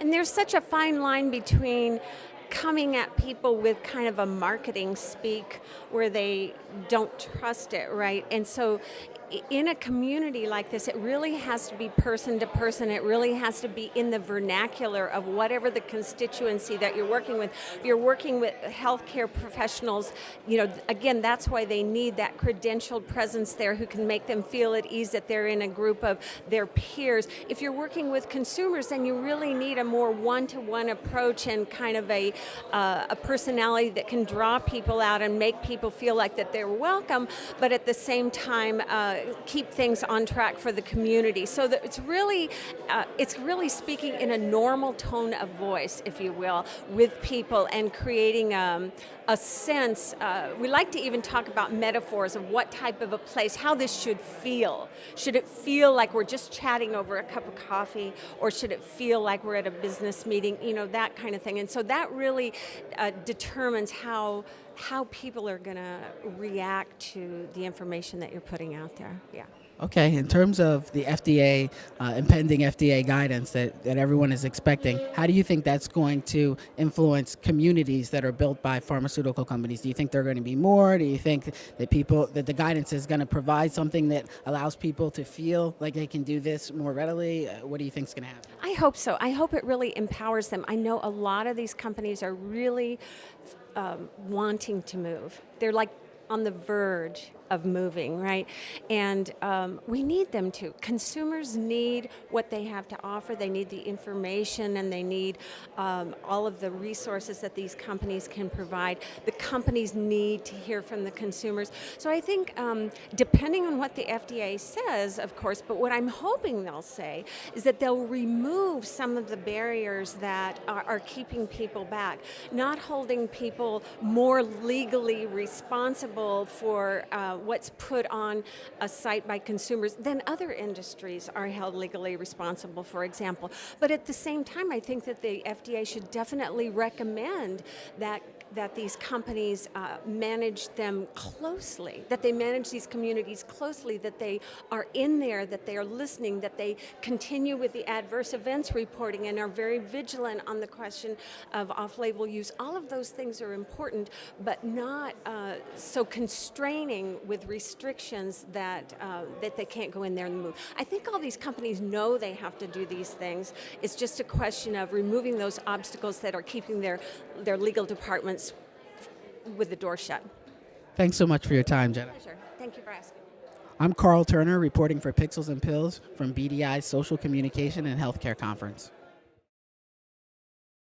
And there's such a fine line between coming at people with kind of a marketing speak where they don't trust it, right? And so in a community like this, it really has to be person to person. It really has to be in the vernacular of whatever the constituency that you're working with. If you're working with healthcare professionals, again, that's why they need that credentialed presence there who can make them feel at ease that they're in a group of their peers. If you're working with consumers, then you really need a more one-to-one approach and kind of a personality that can draw people out and make people feel like that they're welcome, but at the same time, keep things on track for the community. So that it's really speaking in a normal tone of voice, if you will, with people and creating a sense. We like to even talk about metaphors of what type of a place, how this should feel. Should it feel like we're just chatting over a cup of coffee, or should it feel like we're at a business meeting? That kind of thing. And so that really determines how people are going to react to the information that you're putting out there. Yeah. Okay, in terms of the FDA, impending FDA guidance that everyone is expecting, how do you think that's going to influence communities that are built by pharmaceutical companies? Do you think there are going to be more? Do you think that the guidance is going to provide something that allows people to feel like they can do this more readily? What do you think is going to happen? I hope so. I hope it really empowers them. I know a lot of these companies are really wanting to move. They're like on the verge of moving, right? And we need them to. Consumers need what they have to offer. They need the information, and they need all of the resources that these companies can provide. The companies need to hear from the consumers. So I think depending on what the FDA says, of course, but what I'm hoping they'll say is that they'll remove some of the barriers that are keeping people back, not holding people more legally responsible for what's put on a site by consumers than other industries are held legally responsible, for example. But at the same time, I think that the FDA should definitely recommend that these companies manage them closely, that they manage these communities closely, that they are in there, that they are listening, that they continue with the adverse events reporting and are very vigilant on the question of off-label use. All of those things are important, but not so constraining with restrictions that they can't go in there and move. I think all these companies know they have to do these things. It's just a question of removing those obstacles that are keeping their legal departments with the door shut. Thanks so much for your time, Jenna. Pleasure. Thank you for asking. I'm Carl Turner, reporting for Pixels and Pills from BDI's Social Communication and Healthcare Conference.